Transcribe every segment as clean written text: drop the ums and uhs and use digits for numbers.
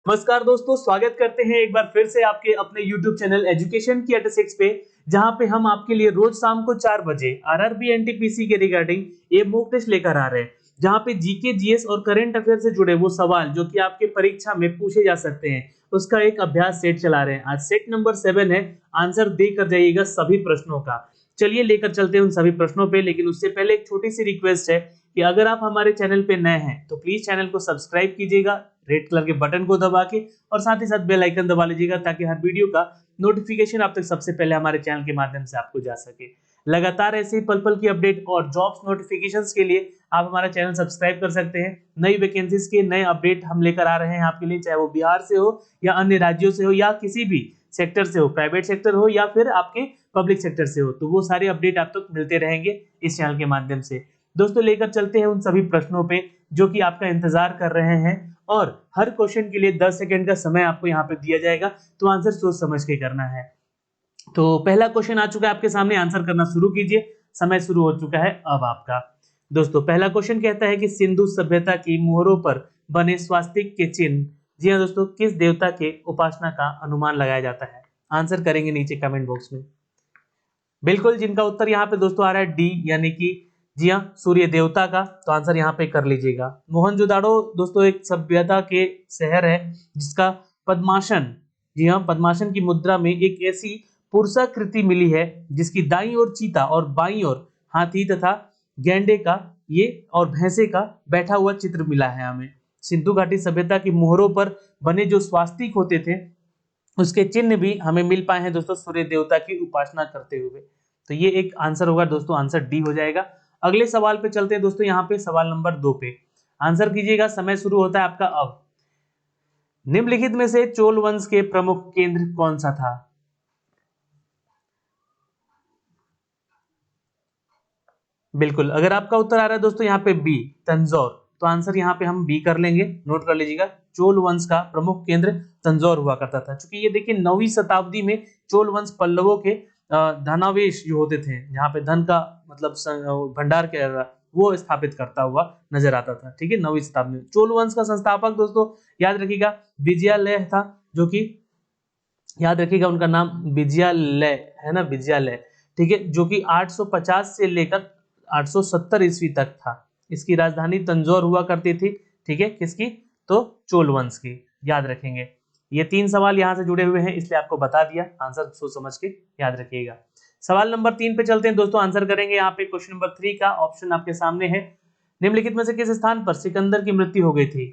नमस्कार दोस्तों, स्वागत करते हैं एक बार फिर से आपके अपने YouTube चैनल एजुकेशन की एट 6 पे, जहां पे हम आपके लिए रोज शाम को 4 बजे आरआरबी एनटीपीसी के रिगार्डिंग ये मॉक टेस्ट लेकर आ रहे हैं, जहां पे जीके जीएस और करंट अफेयर से जुड़े वो सवाल जो कि आपके परीक्षा में पूछे जा सकते हैं, उसका एक अभ्यास सेट चला रहे हैं। आज सेट नंबर 7 है। आंसर देकर जाइएगा सभी प्रश्नों का। चलिए लेकर चलते हैं उन सभी प्रश्नों पे, लेकिन उससे पहले एक छोटी सी रिक्वेस्ट है कि अगर आप हमारे चैनल पे नए हैं तो प्लीज चैनल को सब्सक्राइब कीजिएगा रेड कलर के बटन को दबा के, और साथ ही साथ बेल आइकन दबा लीजिएगा ताकि हर वीडियो का नोटिफिकेशन आप तक सबसे पहले हमारे चैनल के माध्यम से आपको जा सके। लगातार ऐसे ही पल पल की अपडेट और जॉब्स नोटिफिकेशंस के लिए आप हमारा चैनल सब्सक्राइब कर सकते हैं। नई वैकेंसीज के नए अपडेट हम लेकर आ रहे हैं आपके लिए, चाहे वो बिहार से हो या अन्य राज्यों से हो या किसी भी सेक्टर से हो, प्राइवेट सेक्टर हो या फिर आपके पब्लिक सेक्टर से हो, तो वो सारे अपडेट आप तक मिलते रहेंगे इस चैनल के माध्यम से। दोस्तों लेकर चलते हैं उन सभी प्रश्नों पे जो कि आपका इंतजार कर रहे हैं, और हर क्वेश्चन के लिए 10 सेकंड का समय आपको यहाँ पे दिया जाएगा, तो आंसर सोच समझ के करना है। तो पहला क्वेश्चन आ चुका है आपके सामने, आंसर करना शुरू कीजिए। समय शुरू हो चुका है अब आपका। दोस्तों पहला क्वेश्चन कहता है कि सिंधु सभ्यता की मोहरों पर बने स्वास्तिक के चिन्ह, जी हाँ दोस्तों, किस देवता के उपासना का अनुमान लगाया जाता है? आंसर करेंगे नीचे कमेंट बॉक्स में। बिल्कुल, जिनका उत्तर यहाँ पे दोस्तों आ रहा है डी, यानी कि जी हाँ, सूर्य देवता का, तो आंसर यहाँ पे कर लीजिएगा। मोहनजोदाड़ो दोस्तों एक सभ्यता के शहर है जिसका पद्मासन, जी हाँ, पद्मासन की मुद्रा में एक ऐसी पुरुषाकृति मिली है जिसकी दाईं ओर चीता और बाईं ओर हाथी तथा गैंडे का ये और भैंसे का बैठा हुआ चित्र मिला है हमें। सिंधु घाटी सभ्यता की मोहरों पर बने जो स्वास्तिक होते थे उसके चिन्ह भी हमें मिल पाए हैं दोस्तों सूर्य देवता की उपासना करते हुए। तो ये एक आंसर होगा दोस्तों, आंसर डी हो जाएगा। अगले सवाल पे चलते हैं दोस्तों, यहाँ पे सवाल नंबर 2 पे आंसर कीजिएगा। समय शुरू होता है आपका अब। निम्नलिखित में से चोल वंश के प्रमुख केंद्र कौन सा था? बिल्कुल, अगर आपका उत्तर आ रहा है दोस्तों यहाँ पे बी, तंजौर, तो आंसर यहाँ पे हम बी कर लेंगे, नोट कर लीजिएगा। चोल वंश का प्रमुख केंद्र तंजौर हुआ करता था, क्योंकि ये देखिए 9वीं शताब्दी में चोल वंश पल्लवों के धनावेश जो होते थे, यहाँ पे धन का मतलब भंडार के वो स्थापित करता हुआ नजर आता था। ठीक है, 9वीं शताब्दी में चोल वंश का संस्थापक दोस्तों याद रखिएगा विजयालय था, जो कि याद रखिएगा उनका नाम विजयालय है ना, विजयालय। ठीक है, जो कि 850 से लेकर 870 ईस्वी तक था। इसकी राजधानी तंजौर हुआ करती थी। ठीक है, किसकी? तो चोल वंश की, याद रखेंगे। ये 3 सवाल यहाँ से जुड़े हुए हैं, इसलिए आपको बता दिया, आंसर सोच समझ के याद रखिएगा। सवाल नंबर 3 पे चलते हैं दोस्तों, आंसर करेंगे यहाँ पे क्वेश्चन नंबर 3 का। ऑप्शन आपके सामने है, निम्नलिखित में से किस स्थान पर सिकंदर की मृत्यु हो गई थी?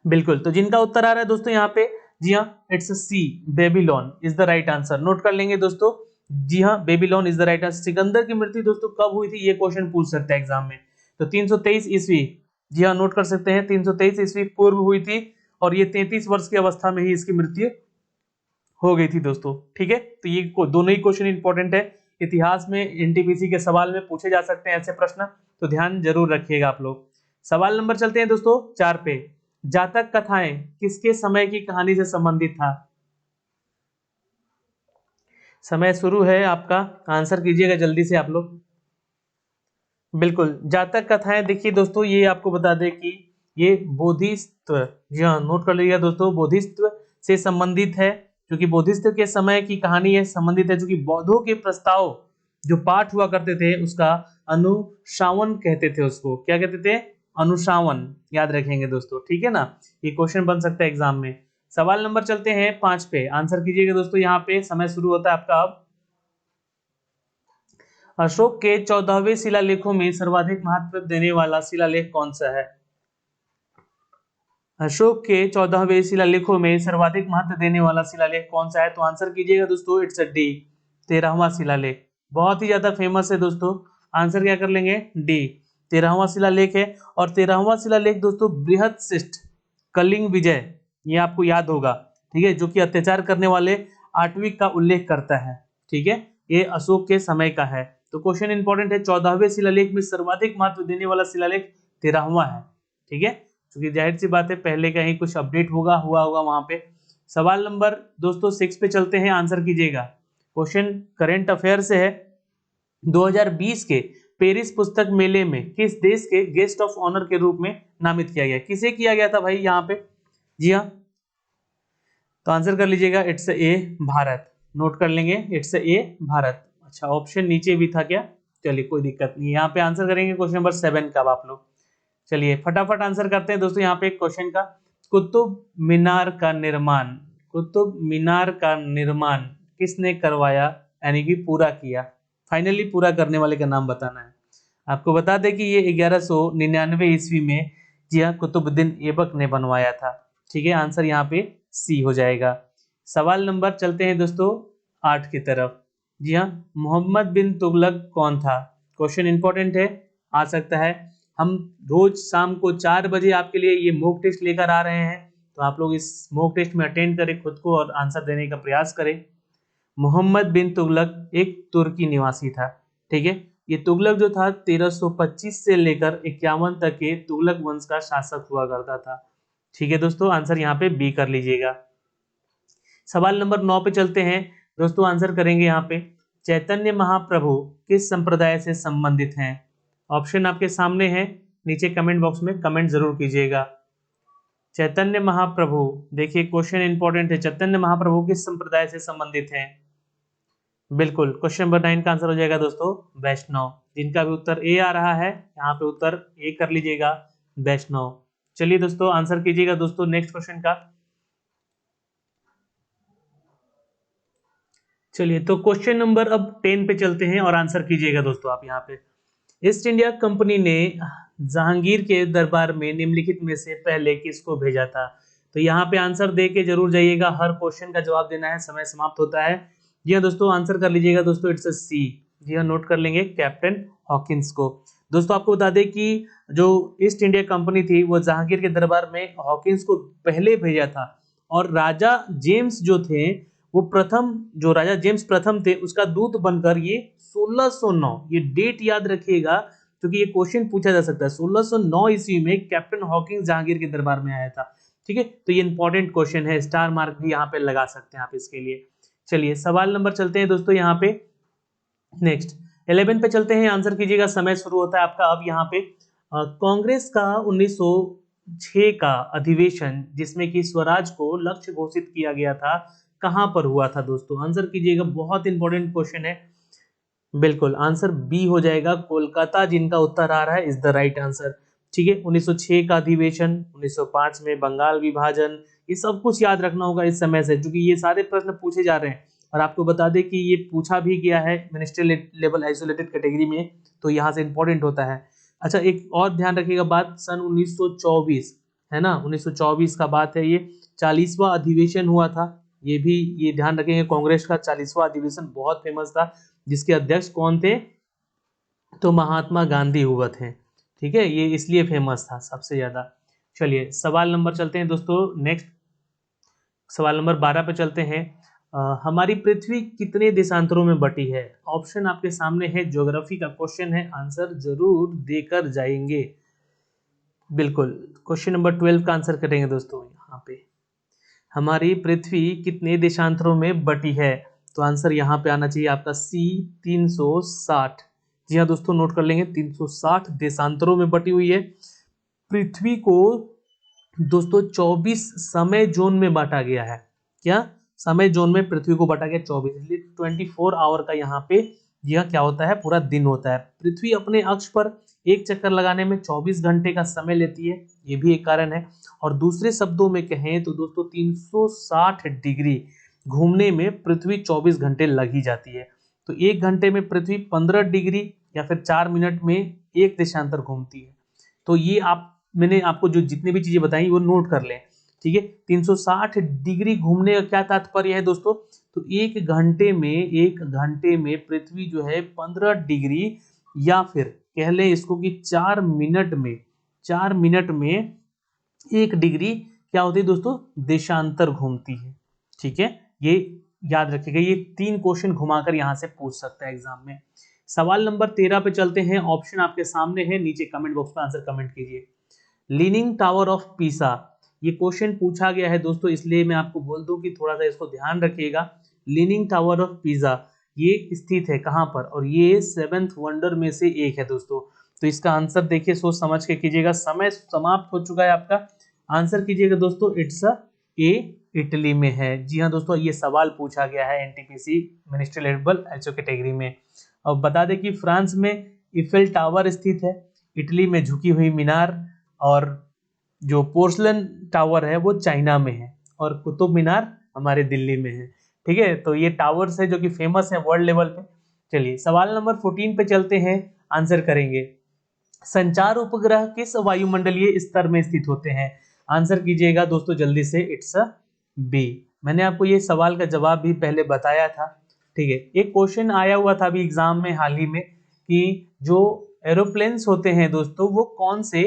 बिल्कुल, तो जिनका उत्तर आ रहा है दोस्तों यहाँ पे, जी हाँ, it's C, Babylon is the right answer. Note कर लेंगे दोस्तों, जी हाँ, Babylon is the right answer. Sikandar की मृत्यु दोस्तों कब हुई थी, ये क्वेश्चन पूछ सकते हैं एग्जाम में। तो 323 ईस्वी, जी हाँ, नोट कर सकते हैं, 323 ईस्वी पूर्व हुई थी, और ये 33 वर्ष की अवस्था में ही इसकी मृत्यु हो गई थी दोस्तों। ठीक है, तो ये दोनों ही क्वेश्चन इंपॉर्टेंट है, इतिहास में एनटीपीसी के सवाल में पूछे जा सकते हैं ऐसे प्रश्न, तो ध्यान जरूर रखिएगा आप लोग। सवाल नंबर चलते हैं दोस्तों 4 पे। जातक कथाएं किसके समय की कहानी से संबंधित था? समय शुरू है आपका, आंसर कीजिएगा जल्दी से आप लोग। बिल्कुल, जातक कथाएं देखिए दोस्तों, ये आपको बता दें कि ये बोधिसत्व, जी हाँ, नोट कर लीजिएगा दोस्तों, बोधिसत्व से संबंधित है, क्योंकि बोधिसत्व के समय की कहानी है, संबंधित है, क्योंकि बौद्धों के प्रस्ताव जो पाठ हुआ करते थे उसका अनुशावन कहते थे, उसको क्या कहते थे? अनुशावन, याद रखेंगे दोस्तों। ठीक है ना, ये क्वेश्चन बन सकता है एग्जाम में। सवाल नंबर चलते हैं 5 पे, आंसर कीजिएगा दोस्तों, यहाँ पे समय शुरू होता है आपका अब। अशोक के 14वें शिलालेखों में सर्वाधिक महत्व देने वाला शिलालेख कौन सा है? अशोक के 14वें शिलालेखों में सर्वाधिक महत्व देने वाला शिलालेख कौन सा है? तो आंसर कीजिएगा दोस्तों, इट्स डी, 13वां शिलालेख। बहुत ही ज्यादा फेमस है दोस्तों, आंसर क्या कर लेंगे? डी, 13वां शिलालेख है। और 13वां शिलालेख दोस्तों बृहत्शिष्ट कलिंग विजय, ये आपको याद होगा। ठीक है, जो कि अत्याचार करने वाले आटविक का उल्लेख करता है। ठीक है, ये अशोक के समय का है। तो क्वेश्चन इंपॉर्टेंट है, 14वें शिलालेख में सर्वाधिक महत्व देने वाला शिलालेख 13वां है। ठीक है, क्योंकि जाहिर सी बात है पहले का ही कुछ अपडेट हुआ होगा वहां पे। सवाल नंबर दोस्तों 6 पे चलते हैं, आंसर कीजिएगा। क्वेश्चन करंट अफेयर से है। 2020 के पेरिस पुस्तक मेले में किस देश के गेस्ट ऑफ ऑनर के रूप में नामित किया गया? किसे किया गया था भाई यहाँ पे? जी हाँ, तो आंसर कर लीजिएगा, इट्स ए भारत। नोट कर लेंगे, इट्स ए भारत। अच्छा, ऑप्शन नीचे भी था क्या? चलिए कोई दिक्कत नहीं, यहाँ पे आंसर करेंगे क्वेश्चन नंबर 7 का आप लोग। चलिए फटाफट आंसर करते हैं दोस्तों यहाँ पे क्वेश्चन का। कुतुब मीनार का निर्माण, कुतुब मीनार का निर्माण किसने करवाया, यानी कि पूरा किया? फाइनली पूरा करने वाले का नाम बताना है। आपको बता दें कि ये 1199 ईस्वी में जी हाँ कुतुबुद्दीन ऐबक ने बनवाया था। ठीक है, आंसर यहाँ पे सी हो जाएगा। सवाल नंबर चलते हैं दोस्तों 8 की तरफ। जी हाँ, मोहम्मद बिन तुगलक कौन था? क्वेश्चन इंपॉर्टेंट है, आ सकता है। हम रोज शाम को 4 बजे आपके लिए ये मॉक टेस्ट लेकर आ रहे हैं, तो आप लोग इस मॉक टेस्ट में अटेंड करें खुद को और आंसर देने का प्रयास करें। मोहम्मद बिन तुगलक एक तुर्की निवासी था। ठीक है, ये तुगलक जो था 1325 से लेकर 51 तक के तुगलक वंश का शासक हुआ करता था। ठीक है दोस्तों, आंसर यहाँ पे बी कर लीजिएगा। सवाल नंबर 9 पे चलते हैं दोस्तों, आंसर करेंगे यहाँ पे। चैतन्य महाप्रभु किस संप्रदाय से संबंधित हैं? ऑप्शन आपके सामने है, नीचे कमेंट बॉक्स में कमेंट जरूर कीजिएगा। चैतन्य महाप्रभु, देखिए क्वेश्चन इंपॉर्टेंट है, चैतन्य महाप्रभु किस संप्रदाय से संबंधित हैं? बिल्कुल, क्वेश्चन नंबर 9 का आंसर हो जाएगा दोस्तों वैष्णव। जिनका भी उत्तर ए आ रहा है, यहाँ पे उत्तर ए कर लीजिएगा, वैष्णव। चलिए दोस्तों आंसर कीजिएगा दोस्तों नेक्स्ट क्वेश्चन का। चलिए तो क्वेश्चन नंबर अब 10 पे चलते हैं और आंसर कीजिएगा दोस्तों आप यहाँ पे। ईस्ट इंडिया कंपनी ने जहांगीर के दरबार में निम्नलिखित में से पहले किसको भेजा था? तो यहाँ पे आंसर दे के जरूर जाइएगा, हर क्वेश्चन का जवाब देना है, समय समाप्त होता है। जी हाँ दोस्तों, आंसर कर लीजिएगा दोस्तों, इट्स सी। जी हाँ, नोट कर लेंगे, कैप्टन हॉकिंस को। दोस्तों आपको बता दें कि जो ईस्ट इंडिया कंपनी थी वो जहांगीर के दरबार में हॉकिंस को पहले भेजा था, और राजा जेम्स जो थे वो प्रथम, जो राजा जेम्स प्रथम थे उसका दूत बनकर ये 1609, ये डेट याद रखिएगा क्योंकि ये क्वेश्चन पूछा जा सकता है, 1609 ईस्वी में कैप्टन हॉकिंस जहांगीर के दरबार में आया था। ठीक है, तो ये इंपॉर्टेंट क्वेश्चन है, स्टार मार्क भी यहाँ पे लगा सकते हैं आप इसके लिए। चलिए सवाल नंबर चलते हैं दोस्तों यहाँ पे नेक्स्ट 11 पे चलते हैं, आंसर कीजिएगा, समय शुरू होता है आपका अब। यहाँ पे कांग्रेस का 1906 का अधिवेशन जिसमें कि स्वराज को लक्ष्य घोषित किया गया था, कहां पर हुआ था दोस्तों? आंसर कीजिएगा, बहुत इंपॉर्टेंट क्वेश्चन है। बिल्कुल, आंसर बी हो जाएगा, कोलकाता, जिनका उत्तर आ रहा है इज द राइट आंसर। ठीक है, 1906 का अधिवेशन, 1905 में बंगाल विभाजन, ये सब कुछ याद रखना होगा इस समय से, क्योंकि ये सारे प्रश्न पूछे जा रहे हैं। और आपको बता दें कि ये पूछा भी गया है मिनिस्ट्रियल लेवल आइसोलेटेड कैटेगरी में, तो यहाँ से इंपॉर्टेंट होता है। अच्छा, एक और ध्यान रखिएगा बात, सन 1924 है ना, 1924 का बात है, ये 40वां अधिवेशन हुआ था। ये भी ये ध्यान रखेंगे, कांग्रेस का 40वां अधिवेशन बहुत फेमस था, जिसके अध्यक्ष कौन थे? तो महात्मा गांधी हुआ थे। ठीक है, ये इसलिए फेमस था सबसे ज्यादा। चलिए सवाल नंबर चलते हैं दोस्तों नेक्स्ट, सवाल नंबर 12 पे चलते हैं। हमारी पृथ्वी कितने देशांतरों में बटी है? ऑप्शन आपके सामने है, ज्योग्राफी का क्वेश्चन है, आंसर जरूर देकर जाएंगे। बिल्कुल, क्वेश्चन नंबर 12 का आंसर करेंगे दोस्तों यहाँ पे। हमारी पृथ्वी कितने देशांतरों में बटी है? तो आंसर यहाँ पे आना चाहिए आपका सी, 360। जी हाँ दोस्तों, नोट कर लेंगे, 360 देशांतरों में बटी हुई है। पृथ्वी को दोस्तों 24 समय जोन में बांटा गया है। क्या समय जोन में पृथ्वी को बांटा गया 24, इसलिए 24 आवर का यहाँ पे यह क्या होता है, पूरा दिन होता है। पृथ्वी अपने अक्ष पर एक चक्कर लगाने में 24 घंटे का समय लेती है, ये भी एक कारण है। और दूसरे शब्दों में कहें तो दोस्तों 360 डिग्री घूमने में पृथ्वी 24 घंटे लग ही जाती है। तो एक घंटे में पृथ्वी 15 डिग्री या फिर 4 मिनट में एक देशांतर घूमती है। तो ये आप, मैंने आपको जो जितनी भी चीजें बताई वो नोट कर लें। ठीक है, 360 डिग्री घूमने का क्या तात्पर्य है दोस्तों? तो एक घंटे में पृथ्वी जो है 15 डिग्री या फिर कह लें इसको कि 4 मिनट में 1 डिग्री क्या होती है दोस्तों, देशांतर घूमती है। ठीक है, ये याद रखिएगा, ये 3 क्वेश्चन घुमाकर यहां से पूछ सकता है एग्जाम में। सवाल नंबर 13 पे चलते हैं, ऑप्शन आपके सामने है, नीचे कमेंट बॉक्स में आंसर कमेंट कीजिए। लीनिंग टावर ऑफ पीसा, ये क्वेश्चन पूछा गया है दोस्तों, इसलिए मैं आपको बोल दूं कि थोड़ा सा इसको ध्यान रखिएगा। लीनिंग टावर ऑफ पीसा ये स्थित है कहाँ पर, और ये 7th वंडर में से एक है दोस्तों। तो इसका आंसर देखिए सोच समझ के कीजिएगा। समय समाप्त हो चुका है आपका। आंसर कीजिएगा दोस्तों, इट्स ए इटली में है। जी हाँ दोस्तों, ये सवाल पूछा गया है एनटीपीसी मिनिस्ट्रियल हेल्पबल एचओ कैटेगरी में। अब बता दें कि फ्रांस में इफेल टावर स्थित है, इटली में झुकी हुई मीनार, और जो पोर्सलन टावर है वो चाइना में है, और कुतुब मीनार हमारे दिल्ली में है। ठीक है, तो ये टावर्स है जो कि फेमस है वर्ल्ड लेवल पे। चलिए सवाल नंबर 14 पे चलते हैं, आंसर करेंगे। संचार उपग्रह किस वायुमंडलीय स्तर में स्थित होते हैं? आंसर कीजिएगा दोस्तों जल्दी से, इट्स बी। मैंने आपको ये सवाल का जवाब भी पहले बताया था। ठीक है, एक क्वेश्चन आया हुआ था अभी एग्जाम में हाल ही में कि जो एरोप्लेन्स होते हैं दोस्तों वो कौन से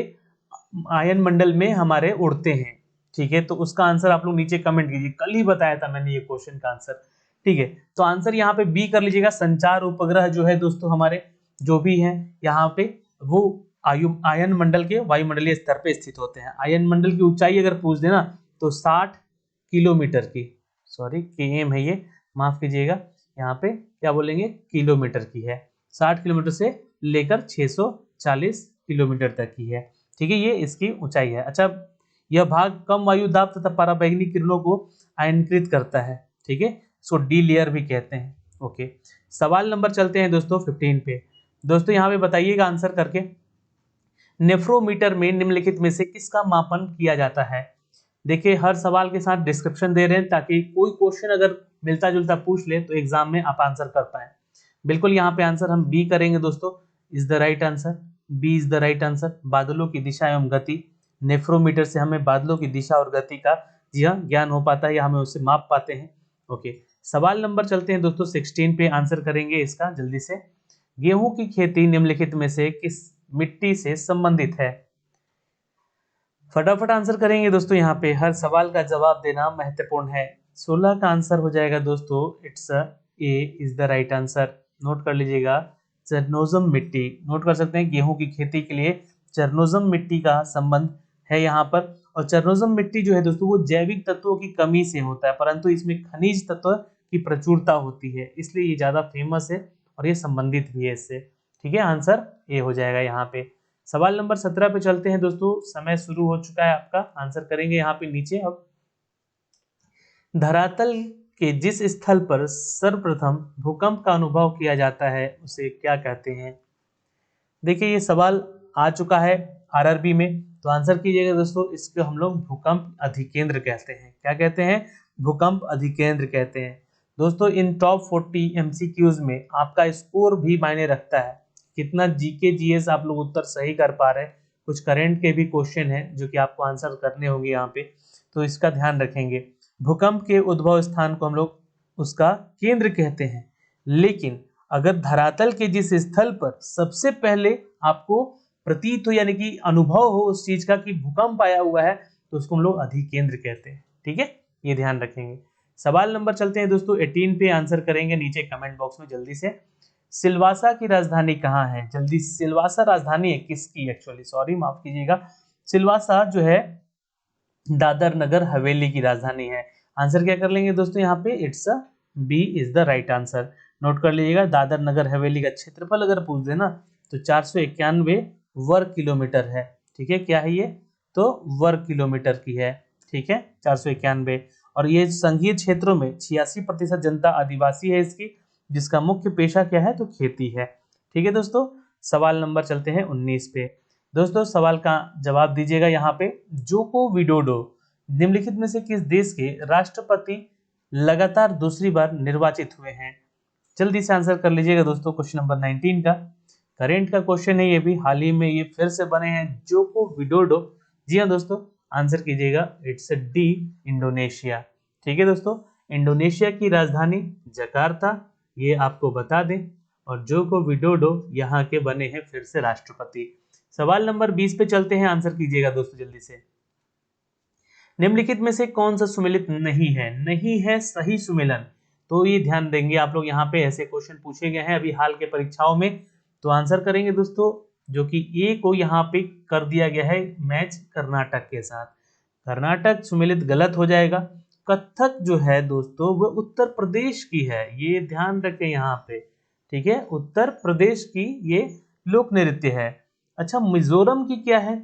आयन मंडल में हमारे उड़ते हैं। ठीक है, तो उसका आंसर आप लोग नीचे कमेंट कीजिए, कल ही बताया था मैंने ये क्वेश्चन का आंसर। ठीक है, तो आंसर यहाँ पे बी कर लीजिएगा। संचार उपग्रह जो है दोस्तों हमारे जो भी हैं यहाँ पे वो आयन मंडल के वायुमंडलीय स्तर पे स्थित होते हैं। आयन मंडल की ऊंचाई अगर पूछ देना तो 60 किलोमीटर की, सॉरी केएम है ये, माफ कीजिएगा, यहाँ पे क्या बोलेंगे, किलोमीटर की है। 60 किलोमीटर से लेकर 640 किलोमीटर तक की है। ठीक है, ये इसकी ऊंचाई है। अच्छा, यह भाग कम वायु दाब तथा पराबैंगनी किरणों को आयनीकृत करता है। ठीक है, इसको डी लेयर भी कहते हैं। ओके, सवाल नंबर चलते हैं दोस्तों 15 पे। दोस्तों यहाँ पे बताइएगा आंसर करके, नेफ्रोमीटर में निम्नलिखित में से किसका मापन किया जाता है? देखिए हर सवाल के साथ डिस्क्रिप्शन दे रहे हैं ताकि कोई क्वेश्चन अगर मिलता जुलता पूछ ले तो एग्जाम में आप आंसर कर पाए। बिल्कुल यहाँ पे आंसर हम बी करेंगे दोस्तों, is the right answer, B is the right answer. बादलों की दिशा एवं गति, नेफ्रोमीटर से हमें बादलों की दिशा और गति का जी हाँ ज्ञान हो पाता है या हमें उससे माप पाते हैं। ओके, सवाल नंबर चलते हैं दोस्तों 16 पे, आंसर करेंगे इसका जल्दी से। गेहूं की खेती निम्नलिखित में से किस मिट्टी से संबंधित है? फटाफट आंसर करेंगे दोस्तों, यहाँ पे हर सवाल का जवाब देना महत्वपूर्ण है। 16 का आंसर हो जाएगा दोस्तों, it's a is the right answer. Note कर लीजिएगा, चरनोजम मिट्टी, नोट कर सकते हैं, गेहूं की खेती के लिए चरनोजम मिट्टी का संबंध है यहाँ पर। और चरनोजम मिट्टी जो है दोस्तों वो जैविक तत्वों की कमी से होता है, परंतु इसमें खनिज तत्व की प्रचुरता होती है, इसलिए ये ज्यादा फेमस है और ये संबंधित भी है इससे। ठीक है, आंसर ए हो जाएगा यहाँ पे। सवाल नंबर 17 पे चलते हैं दोस्तों, समय शुरू हो चुका है आपका, आंसर करेंगे यहाँ पे नीचे। अब धरातल के जिस स्थल पर सर्वप्रथम भूकंप का अनुभव किया जाता है उसे क्या कहते हैं? देखिए ये सवाल आ चुका है आरआरबी में, तो आंसर कीजिएगा दोस्तों, इसको हम लोग भूकंप अधिकेंद्र कहते हैं। क्या कहते हैं? भूकंप अधिकेंद्र कहते हैं। दोस्तों इन टॉप 40 एमसीक्यूज में आपका स्कोर भी मायने रखता है, कितना जीके जीएस आप लोग उत्तर सही कर पा रहे हैं। कुछ करंट के भी क्वेश्चन है जो कि आपको आंसर करने होंगे यहाँ पे, तो इसका ध्यान रखेंगे। भूकंप के उद्भव स्थान को हम लोग उसका केंद्र कहते हैं, लेकिन अगर धरातल के जिस स्थल पर सबसे पहले आपको प्रतीत हो यानी कि अनुभव हो उस चीज का कि भूकंप आया हुआ है, तो उसको हम लोग अधिकेंद्र कहते हैं। ठीक है, ये ध्यान रखेंगे। सवाल नंबर चलते हैं दोस्तों 18 पे, आंसर करेंगे नीचे कमेंट बॉक्स में जल्दी से। सिलवासा की राजधानी कहाँ है? जल्दी, सिलवासा राजधानी है किसकी? एक्चुअली सॉरी माफ कीजिएगा, सिलवासा जो है दादर नगर हवेली की राजधानी है। आंसर क्या कर लेंगे दोस्तों यहाँ पे? It's B is the right answer. Note कर लीजिएगा, दादर नगर हवेली का क्षेत्रफल अगर पूछ देना तो 491 वर्ग किलोमीटर है। ठीक है, क्या है ये? तो वर्ग किलोमीटर की है। ठीक है, 491। और ये संघीय क्षेत्रों में 86% जनता आदिवासी है इसकी, जिसका मुख्य पेशा क्या है? तो खेती है। ठीक है दोस्तों, सवाल नंबर चलते हैं 19 पे। दोस्तों सवाल का जवाब दीजिएगा यहाँ पे, जोको विडोडो निम्नलिखित में से किस देश के राष्ट्रपति लगातार दूसरी बार निर्वाचित हुए हैं? जल्दी से आंसर कर लीजिएगा दोस्तों, क्वेश्चन नंबर 19 का करेंट का क्वेश्चन है, ये भी हाल ही में ये फिर से बने हैं, जोको विडोडो। जी हाँ दोस्तों, आंसर कीजिएगा, इट्स डी इंडोनेशिया। ठीक है दोस्तों, इंडोनेशिया की राजधानी जकार्ता, ये आपको बता दें, और जोको विडोडो यहाँ के बने हैं फिर से राष्ट्रपति। सवाल नंबर 20 पे चलते हैं, आंसर कीजिएगा दोस्तों जल्दी से। निम्नलिखित में से कौन सा सुमेलित नहीं है? नहीं है सही सुमेलन, तो ये ध्यान देंगे आप लोग, यहाँ पे ऐसे क्वेश्चन पूछे गए हैं अभी हाल के परीक्षाओं में। तो आंसर करेंगे दोस्तों, जो कि ए को यहाँ पे कर दिया गया है मैच कर्नाटक के साथ। कर्नाटक सुमेलित गलत हो जाएगा, कथक जो है दोस्तों वह उत्तर प्रदेश की है, ये ध्यान रखें यहाँ पे, ठीक है, उत्तर प्रदेश की ये लोक नृत्य है। अच्छा, मिजोरम की क्या है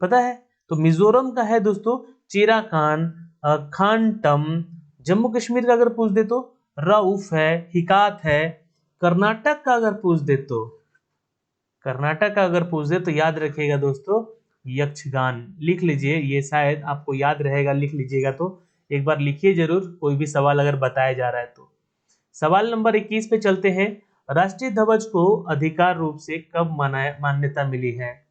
पता है? तो मिजोरम का है दोस्तों चेराकान, खानटम। जम्मू कश्मीर का अगर पूछ दे तो राउफ है, हिकात है। कर्नाटक का अगर पूछ दे तो याद रखिएगा दोस्तों यक्षगान। लिख लीजिए, ये शायद आपको याद रहेगा, लिख लीजिएगा तो एक बार लिखिए जरूर, कोई भी सवाल अगर बताया जा रहा है तो। सवाल नंबर 21 पे चलते हैं। राष्ट्रीय ध्वज को अधिकार रूप से कब मान्यता मिली है?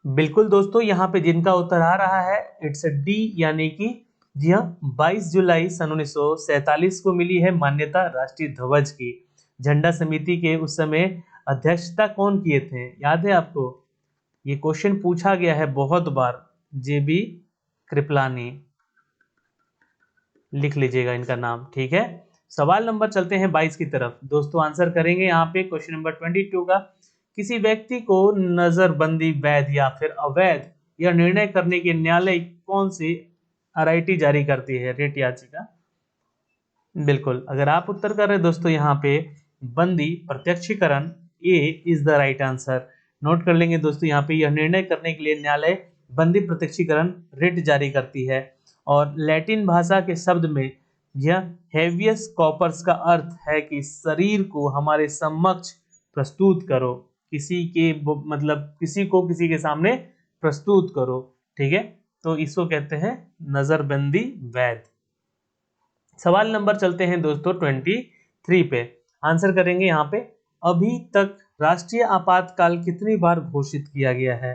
बिल्कुल दोस्तों, यहाँ पे जिनका उत्तर आ रहा है इट्स डी, यानी कि जी हाँ, 22 जुलाई सन 1947 को मिली है मान्यता राष्ट्रीय ध्वज की। झंडा समिति के उस समय अध्यक्षता कौन किए थे, याद है आपको? ये क्वेश्चन पूछा गया है बहुत बार। जेबी कृपलानी, लिख लीजिएगा इनका नाम, ठीक है। सवाल नंबर चलते हैं 22 की तरफ दोस्तों, आंसर करेंगे यहाँ पे क्वेश्चन नंबर 22 का। किसी व्यक्ति को नजरबंदी वैध या फिर अवैध यह निर्णय करने के न्यायालय कौन सी आरआईटी जारी करती है, रिट याचिका? बिल्कुल, अगर आप उत्तर कर रहे हैं दोस्तों यहाँ पे बंदी प्रत्यक्षीकरण, A is the right answer. Note कर लेंगे दोस्तों, यहाँ पे यह निर्णय करने के लिए न्यायालय बंदी प्रत्यक्षीकरण रिट जारी करती है। और लैटिन भाषा के शब्द में यह हेवियस कॉर्पस का अर्थ है कि शरीर को हमारे समक्ष प्रस्तुत करो, किसी के मतलब किसी को किसी के सामने प्रस्तुत करो, ठीक है, तो इसको कहते हैं नजरबंदी वैध। सवाल नंबर चलते हैं दोस्तों 23 पे, आंसर करेंगे यहाँ पे अभी तक राष्ट्रीय आपातकाल कितनी बार घोषित किया गया है?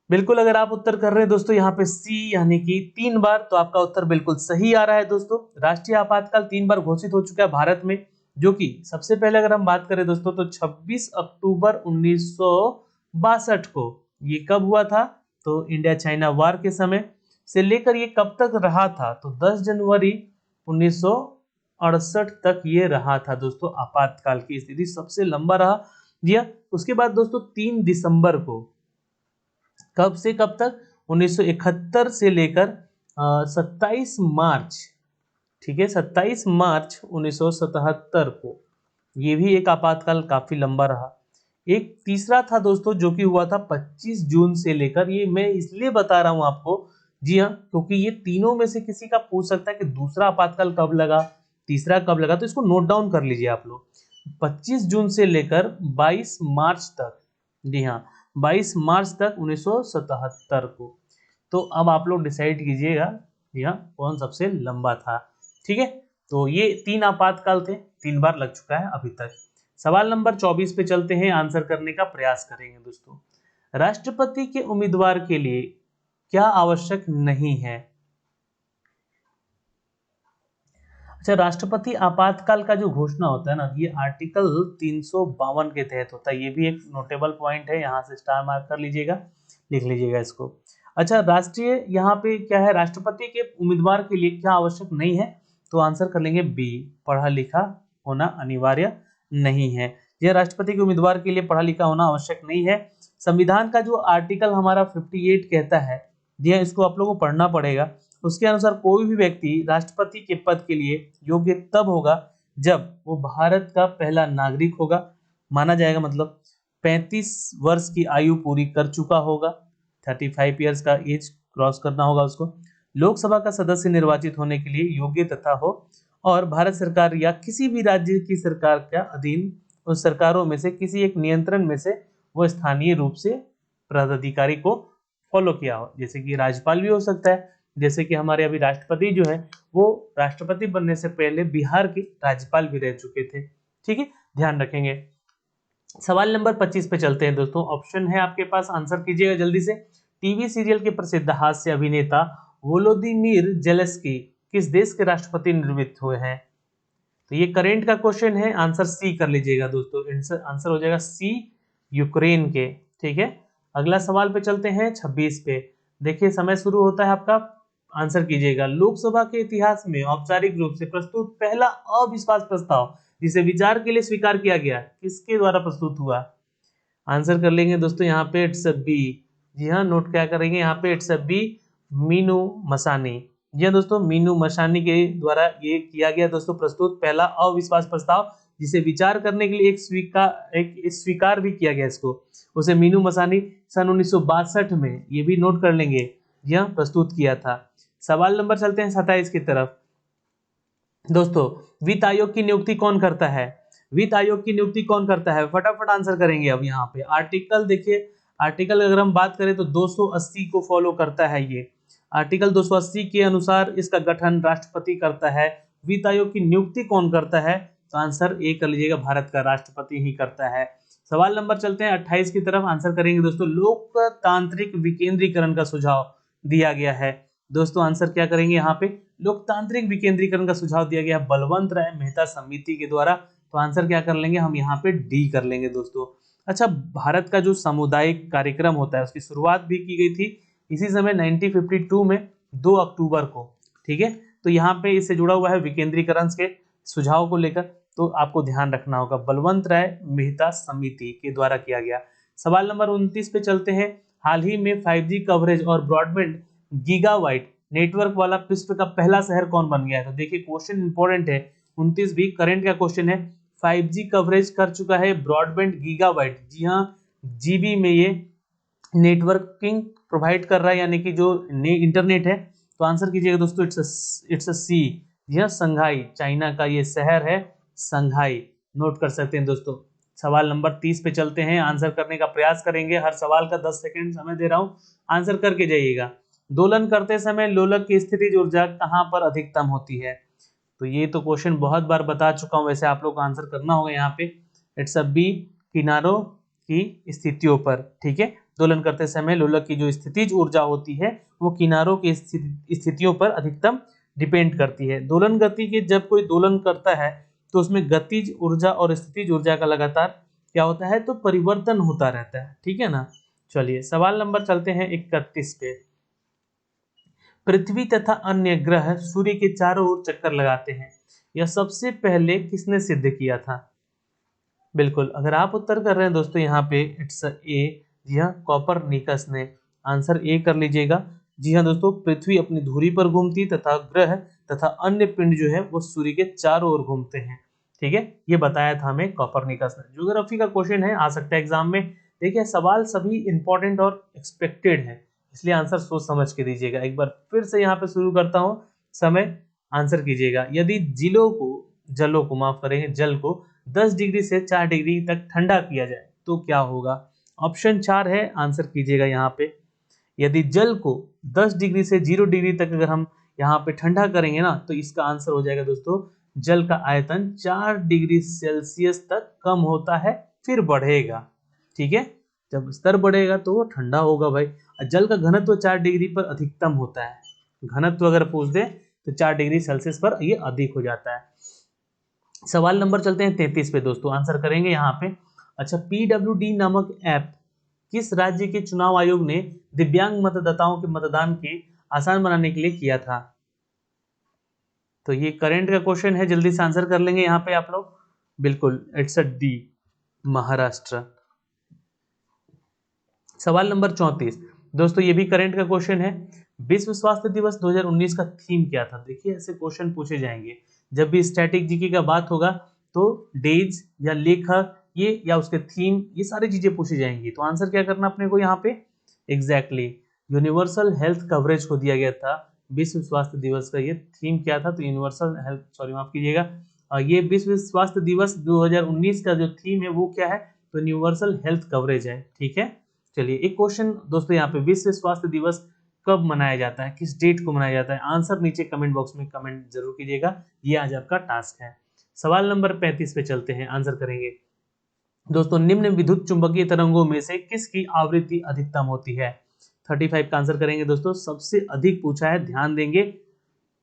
बिल्कुल, अगर आप उत्तर कर रहे हैं दोस्तों यहाँ पे सी यानी कि 3 बार, तो आपका उत्तर बिल्कुल सही आ रहा है दोस्तों। राष्ट्रीय आपातकाल 3 बार घोषित हो चुका है भारत में, जो कि सबसे पहले अगर हम बात करें दोस्तों तो 26 अक्टूबर 1962 को ये कब हुआ था, तो इंडिया चाइना वार के समय से लेकर ये कब तक रहा था, तो 10 जनवरी 1968 तक ये रहा था दोस्तों। आपातकाल की स्थिति सबसे लंबा रहा जी हाँ। उसके बाद दोस्तों 3 दिसंबर को, कब से कब तक, 1971 से लेकर 27 मार्च, ठीक है, 27 मार्च 1977 को ये भी एक आपातकाल काफी लंबा रहा। एक तीसरा था दोस्तों जो कि हुआ था 25 जून से लेकर, ये मैं इसलिए बता रहा हूं आपको जी हाँ, क्योंकि ये तीनों में से किसी का पूछ सकता है कि दूसरा आपातकाल कब लगा, तीसरा कब लगा, तो इसको नोट डाउन कर लीजिए आप लोग। 25 जून से लेकर 22 मार्च तक, जी हाँ, 22 मार्च तक 1977 को। तो अब आप लोग डिसाइड कीजिएगा जी हाँ कौन सबसे लंबा था, ठीक है। तो ये 3 आपातकाल थे, 3 बार लग चुका है अभी तक। सवाल नंबर 24 पे चलते हैं, आंसर करने का प्रयास करेंगे दोस्तों। राष्ट्रपति के उम्मीदवार के लिए क्या आवश्यक नहीं है? अच्छा, राष्ट्रपति आपातकाल का जो घोषणा होता है ना, ये आर्टिकल 352 के तहत होता है। ये भी एक नोटेबल पॉइंट है, यहाँ से स्टार मार्क कर लीजिएगा, लिख लीजिएगा इसको। अच्छा, राष्ट्रीय यहाँ पे क्या है, राष्ट्रपति के उम्मीदवार के लिए क्या आवश्यक नहीं है, तो आंसर कर लेंगे बी, पढ़ा लिखा होना अनिवार्य नहीं है। यह राष्ट्रपति के उम्मीदवार के लिए पढ़ा लिखा होना आवश्यक नहीं है। संविधान का जो आर्टिकल हमारा 58 कहता है, यह इसको आप लोगों को पढ़ना पड़ेगा। उसके अनुसार कोई भी व्यक्ति राष्ट्रपति के पद के लिए योग्य तब होगा जब वो भारत का पहला नागरिक होगा, माना जाएगा, मतलब 35 वर्ष की आयु पूरी कर चुका होगा, 35 ईयर्स का एज क्रॉस करना होगा उसको, लोकसभा का सदस्य निर्वाचित होने के लिए योग्य तथा हो, और भारत सरकार या किसी भी राज्य की सरकार के अधीन उस सरकारों में से किसी एक नियंत्रण में से वो स्थानीय रूप से पदाधिकारी को फॉलो किया हो, जैसे कि राज्यपाल भी हो सकता है। जैसे कि हमारे अभी राष्ट्रपति जो है वो राष्ट्रपति बनने से पहले बिहार के राज्यपाल भी रह चुके थे, ठीक है, ध्यान रखेंगे। सवाल नंबर 25 पे चलते हैं दोस्तों, ऑप्शन है आपके पास, आंसर कीजिएगा जल्दी से। टीवी सीरियल के प्रसिद्ध हास्य अभिनेता वोलोदिमीर जेलेंस्की किस देश के राष्ट्रपति निर्मित हुए हैं? तो ये करेंट का क्वेश्चन है, आंसर सी कर लीजिएगा दोस्तों, आंसर हो जाएगा सी, यूक्रेन के, ठीक है। अगला सवाल पे चलते हैं 26 पे, देखिए समय शुरू होता है आपका, आंसर कीजिएगा। लोकसभा के इतिहास में औपचारिक रूप से प्रस्तुत पहला अविश्वास प्रस्ताव जिसे विचार के लिए स्वीकार किया गया, किसके द्वारा प्रस्तुत हुआ? आंसर कर लेंगे दोस्तों यहाँ पे इट्स बी। जी हाँ, नोट क्या करेंगे यहाँ पे, इट्स बी, मीनू मसानी। जी हाँ दोस्तों, मीनू मसानी के द्वारा ये किया गया दोस्तों प्रस्तुत पहला अविश्वास प्रस्ताव, जिसे विचार करने के लिए एक स्वीकार भी किया गया इसको, उसे मीनू मसानी सन 1962 में, ये भी नोट कर लेंगे, जी हाँ, प्रस्तुत किया था। सवाल नंबर चलते हैं 27 की तरफ। दोस्तों, वित्त आयोग की नियुक्ति कौन करता है? वित्त आयोग की नियुक्ति कौन करता है? फटाफट आंसर करेंगे अब यहाँ पे। आर्टिकल देखिए, आर्टिकल अगर हम बात करें तो 280 को फॉलो करता है ये। आर्टिकल 280 के अनुसार इसका गठन राष्ट्रपति करता है। वित्त आयोग की नियुक्ति कौन करता है? तो आंसर ए कर लीजिएगा, भारत का राष्ट्रपति ही करता है। सवाल नंबर चलते हैं 28 की तरफ, आंसर करेंगे दोस्तों। लोकतांत्रिक विकेंद्रीकरण का सुझाव दिया गया है। दोस्तों आंसर क्या करेंगे यहाँ पे, लोकतांत्रिक विकेंद्रीकरण का सुझाव दिया गया है बलवंत राय मेहता समिति के द्वारा। तो आंसर क्या कर लेंगे हम यहाँ पे, डी कर लेंगे दोस्तों। अच्छा, भारत का जो सामुदायिक कार्यक्रम होता है उसकी शुरुआत भी की गई थी इसी समय 1952 में 2 अक्टूबर को, ठीक है। तो यहाँ पे इससे जुड़ा हुआ है विकेंद्रीकरण के सुझाव को लेकर, तो आपको ध्यान रखना होगा, बलवंत राय मेहता समिति के द्वारा किया गया। सवाल नंबर 29 पे चलते हैं। हाल ही में 5G कवरेज और ब्रॉडबैंड गीगाबाइट नेटवर्क वाला विश्व का पहला शहर कौन बन गया है? तो देखिए क्वेश्चन इंपॉर्टेंट है, 29 भी करंट का क्वेश्चन है। 5G कवरेज कर चुका है ब्रॉडबैंड गीगाबाइट, जी हाँ, जीबी में ये नेटवर्किंग प्रोवाइड कर रहा है, यानी कि जो इंटरनेट है। तो आंसर कीजिएगा दोस्तों, इट्स अ सी, जी हाँ, संघाई, चाइना का ये शहर है संघाई, नोट कर सकते हैं दोस्तों। सवाल नंबर 30 पे चलते हैं, आंसर करने का प्रयास करेंगे। हर सवाल का 10 सेकंड समय दे रहा हूं, आंसर करके जाइएगा। दोलन करते समय लोलक की स्थितिज ऊर्जा कहां पर अधिकतम होती है? तो ये तो क्वेश्चन बहुत बार बता चुका हूं, वैसे आप लोग को आंसर करना होगा यहाँ पे। इट्स अ बी, किनारों की स्थितियों पर, ठीक है। दोलन करते समय लोलक की जो स्थितिज ऊर्जा होती है वो किनारों की स्थितियों पर अधिकतम डिपेंड करती है। दोलन गति के जब कोई दोलन करता है तो उसमें गतिज ऊर्जा और स्थितिज ऊर्जा का लगातार क्या होता है, तो परिवर्तन होता रहता है, ठीक है ना। चलिए सवाल नंबर चलते हैं 31 पे। पृथ्वी तथा अन्य ग्रह सूर्य के चारों ओर चक्कर लगाते हैं, यह सबसे पहले किसने सिद्ध किया था? बिल्कुल, अगर आप उत्तर कर रहे हैं दोस्तों यहाँ पे, इट्स ए, जी हाँ, कॉपरनिकस ने। आंसर ए कर लीजिएगा। जी हाँ दोस्तों, पृथ्वी अपनी धुरी पर घूमती तथा ग्रह तथा अन्य पिंड जो है वो सूर्य के चारों ओर घूमते हैं, ठीक है। ये बताया था हमें कॉपरनिकस ने। ज्योग्राफी का क्वेश्चन है, आ सकता है एग्जाम में। देखिए सवाल सभी इंपॉर्टेंट और एक्सपेक्टेड है, इसलिए आंसर सोच समझ के दीजिएगा। एक बार फिर से यहाँ पे शुरू करता हूँ, समय आंसर कीजिएगा। यदि जलों को माफ करेंगे, जल को 10 डिग्री से 4 डिग्री तक ठंडा किया जाए तो क्या होगा? ऑप्शन 4 है, आंसर कीजिएगा यहाँ पे। यदि जल को 10 डिग्री से 0 डिग्री तक अगर हम यहाँ पे ठंडा करेंगे ना, तो इसका आंसर हो जाएगा दोस्तों, जल का आयतन 4 डिग्री सेल्सियस तक कम होता है फिर बढ़ेगा, ठीक है। जब स्तर बढ़ेगा तो वो ठंडा होगा भाई। जल का घनत्व 4 डिग्री पर अधिकतम होता है, घनत्व अगर पूछ दे तो 4 डिग्री सेल्सियस पर ये अधिक हो जाता है। सवाल नंबर चलते हैं 33 पे दोस्तों, आंसर करेंगे यहाँ पे। अच्छा, PWD नामक ऐप किस राज्य के चुनाव आयोग ने दिव्यांग मतदाताओं के मतदान के आसान बनाने के लिए किया था? तो ये करंट का क्वेश्चन है, जल्दी से आंसर कर लेंगे यहाँ पे आप लोग। बिल्कुल, इट्स अ डी, महाराष्ट्र। सवाल नंबर 34 दोस्तों, ये भी करंट का क्वेश्चन है। विश्व स्वास्थ्य दिवस 2019 का थीम क्या था? देखिए ऐसे क्वेश्चन पूछे जाएंगे जब भी स्टैटिक जीके का बात होगा, तो डेज या लेखक ये या उसके थीम, ये सारी चीजें पूछी जाएंगी। तो आंसर क्या करना अपने को यहाँ पे, एग्जैक्टली यूनिवर्सल हेल्थ कवरेज को दिया गया था। विश्व स्वास्थ्य दिवस का ये थीम क्या था? तो यूनिवर्सल हेल्थ, सॉरी माफ कीजिएगा, ये विश्व स्वास्थ्य दिवस 2019 का जो थीम है वो क्या है? तो यूनिवर्सल हेल्थ कवरेज है, ठीक है। चलिए एक क्वेश्चन दोस्तों यहाँ पे, विश्व स्वास्थ्य दिवस कब मनाया जाता है, किस डेट को मनाया जाता है? आंसर नीचे कमेंट बॉक्स में कमेंट जरूर कीजिएगा, ये आज आपका टास्क है। सवाल नंबर 35 पे चलते हैं, आंसर करेंगे दोस्तों। निम्न विद्युत चुंबकीय तरंगों में से किसकी आवृत्ति अधिकतम होती है? 35 का आंसर करेंगे दोस्तों, सबसे अधिक पूछा है, ध्यान देंगे।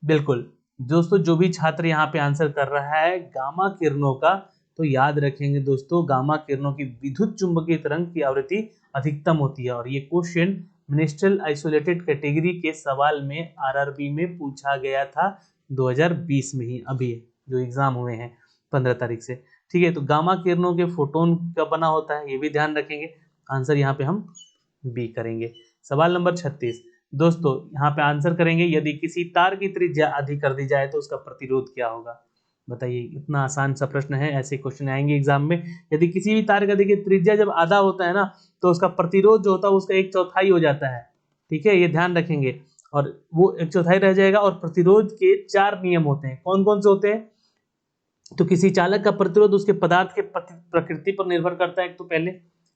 बिल्कुल दोस्तों, जो भी छात्र यहाँ पे आंसर कर रहा है गामा किरणों का, तो याद रखेंगे दोस्तों, गामा किरणों की विद्युत चुंबकीय तरंग की आवृत्ति अधिकतम होती है। और ये क्वेश्चन मिनिस्ट्रियल आइसोलेटेड कैटेगरी के सवाल में आरआरबी में पूछा गया था 2020 में ही, अभी जो एग्जाम हुए हैं 15 तारीख से। ठीक है, तो गामा किरणों के फोटोन का बना होता है, ये भी ध्यान रखेंगे। आंसर यहाँ पे हम बी करेंगे। सवाल नंबर 36 दोस्तों, यहाँ पे आंसर करेंगे, यदि किसी तार की त्रिज्या अधिक कर दी जाए तो उसका प्रतिरोध क्या होगा। बताइए, इतना आसान सा प्रश्न है, ऐसे क्वेश्चन आएंगे एग्जाम में। यदि किसी भी तार का देखिए त्रिज्या जब आधा होता है ना, तो उसका प्रतिरोध जो होता है उसका 1/4 हो जाता है। ठीक है, ये ध्यान रखेंगे, और वो 1/4 रह जाएगा। और प्रतिरोध के 4 नियम होते हैं, कौन कौन से होते हैं। तो किसी चालक का प्रतिरोध उसके पदार्थ के प्रकृति पर निर्भर करता है, एक तो पहले,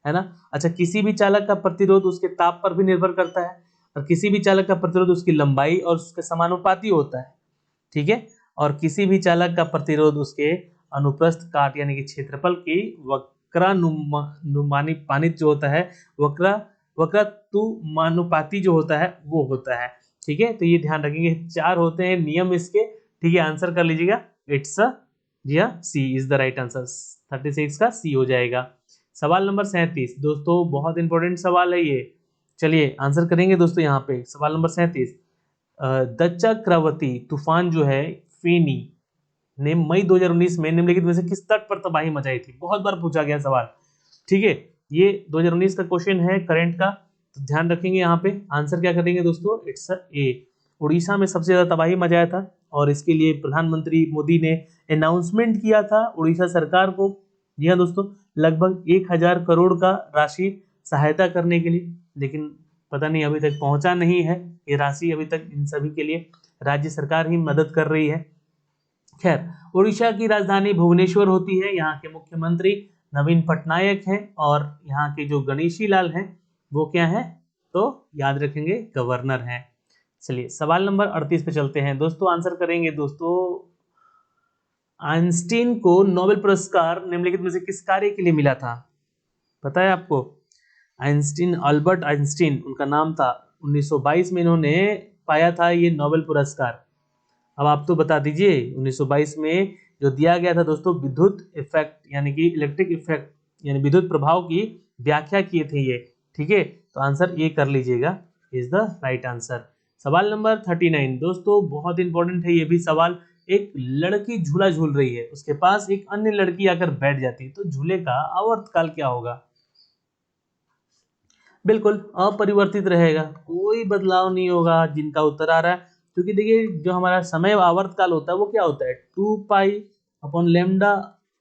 है ना। अच्छा, किसी भी चालक का प्रतिरोध उसके ताप पर भी निर्भर करता है, और किसी भी चालक का प्रतिरोध उसकी लंबाई और उसके समानुपाती होता है। ठीक है, और किसी भी चालक का प्रतिरोध उसके अनुप्रस्थ काट यानी कि क्षेत्रफल की वक्रानुमानित जो होता है, वक्रतुमानुपाती जो होता है वो होता है। ठीक है, तो ये ध्यान रखेंगे, 4 होते हैं नियम इसके। ठीक है, आंसर कर लीजिएगा, it's C is the right answer. 36 का सी हो जाएगा। सवाल नंबर 37 दोस्तों, बहुत इंपॉर्टेंट सवाल है ये। चलिए आंसर करेंगे दोस्तों यहाँ पे। सवाल नंबर 37, दच्चक्रवर्ती तूफान जो है फेनी ने मई 2019 में निम्नलिखित में से किस तट पर तबाही मचाई थी। बहुत बार पूछा गया सवाल। ठीक है, ये 2019 का क्वेश्चन है करंट का, तो ध्यान रखेंगे यहाँ पे। आंसर क्या करेंगे दोस्तों, इट्स ए। उड़ीसा में सबसे ज्यादा तबाही मचाया था, और इसके लिए प्रधानमंत्री मोदी ने अनाउंसमेंट किया था उड़ीसा सरकार को। जी हाँ दोस्तों, लगभग 1000 करोड़ का राशि सहायता करने के लिए, लेकिन पता नहीं अभी तक पहुंचा नहीं है ये राशि। अभी तक इन सभी के लिए राज्य सरकार ही मदद कर रही है। खैर, उड़ीसा की राजधानी भुवनेश्वर होती है, यहाँ के मुख्यमंत्री नवीन पटनायक हैं, और यहाँ के जो गणेशी लाल हैं वो क्या हैं, तो याद रखेंगे गवर्नर हैं। चलिए सवाल नंबर 38 पे चलते हैं दोस्तों। आंसर करेंगे दोस्तों, आइंस्टीन को नोबेल पुरस्कार निम्नलिखित में से किस कार्य के लिए मिला था। पता है आपको, आइंस्टीन, अल्बर्ट आइंस्टीन उनका नाम था। 1922 में इन्होंने पाया था ये नोबेल पुरस्कार। अब आप तो बता दीजिए, 1922 में जो दिया गया था दोस्तों, विद्युत इफेक्ट यानी कि इलेक्ट्रिक इफेक्ट यानी विद्युत प्रभाव की व्याख्या किए थे ये। ठीक है, तो आंसर ये कर लीजिएगा, इज द राइट आंसर। सवाल नंबर 39 दोस्तों, बहुत इंपॉर्टेंट है ये भी सवाल। एक लड़की झूला झूल रही है, उसके पास एक अन्य लड़की आकर बैठ जाती है, तो झूले का आवर्तकाल क्या होगा। बिल्कुल अपरिवर्तित रहेगा, कोई बदलाव नहीं होगा। जिनका उत्तर आ रहा है, क्योंकि देखिए जो हमारा समय आवर्तकाल होता है वो क्या होता है, 2 पाई अपॉन लेमडा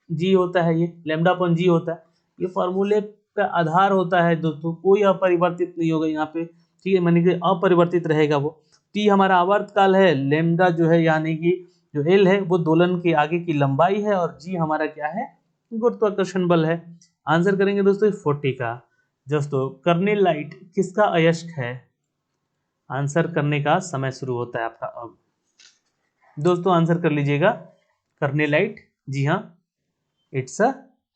जी होता है, ये लेमडा अपॉन जी होता है। ये फॉर्मूले का आधार होता है दोस्तों, कोई अपरिवर्तित नहीं होगा यहाँ पे। ठीक है, मानी कि अपरिवर्तित रहेगा वो। टी हमारा आवर्तकाल है, लेमडा जो है यानी कि जो एल है वो दोलन के आगे की लंबाई है, और जी हमारा क्या है, गुरुत्वाकर्षण बल है। आंसर करेंगे दोस्तों 40 का। दोस्तों, कर्नेल लाइट किसका अयस्क है। आंसर करने का समय शुरू होता है आपका अब। दोस्तों आंसर कर लीजिएगा, कर्नेल लाइट, जी हाँ, इट्स अ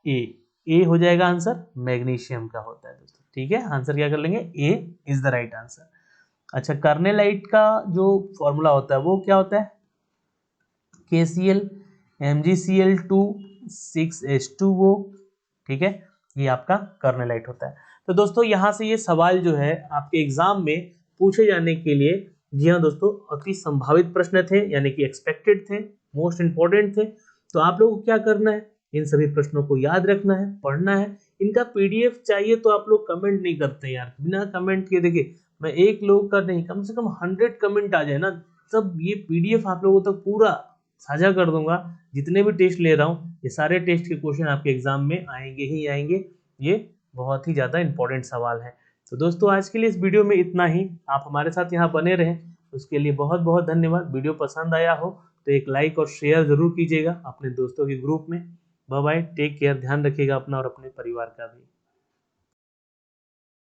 ए हो जाएगा आंसर, मैग्नीशियम का होता है दोस्तों। ठीक है, आंसर क्या कर लेंगे, ए इज द राइट आंसर। अच्छा, कर्नेल लाइट का जो फॉर्मूला होता है वो क्या होता है, KCl MgCl2 6H2O। ठीक है, ये आपका कर्नेलाइट होता है। तो दोस्तों यहाँ से ये सवाल जो है आपके एग्जाम में पूछे जाने के लिए, जी हाँ दोस्तों, अति संभावित प्रश्न थे, यानी कि एक्सपेक्टेड थे, मोस्ट इंपॉर्टेंट थे। तो आप लोगों को क्या करना है, इन सभी प्रश्नों को याद रखना है, पढ़ना है। इनका PDF चाहिए तो आप लोग कमेंट नहीं करते यार, बिना कमेंट के। देखिए मैं एक लोग का नहीं, कम से कम 100 कमेंट आ जाए ना, तब ये PDF आप लोगों तक पूरा साझा कर दूंगा। जितने भी टेस्ट ले रहा हूँ, ये सारे टेस्ट के क्वेश्चन आपके एग्जाम में आएंगे ही आएंगे। ये बहुत ही ज़्यादा इंपॉर्टेंट सवाल है। तो दोस्तों आज के लिए इस वीडियो में इतना ही। आप हमारे साथ यहाँ बने रहें, उसके लिए बहुत बहुत धन्यवाद। वीडियो पसंद आया हो तो एक लाइक और शेयर जरूर कीजिएगा अपने दोस्तों के ग्रुप में। बाय बाय, टेक केयर, ध्यान रखिएगा अपना और अपने परिवार का भी।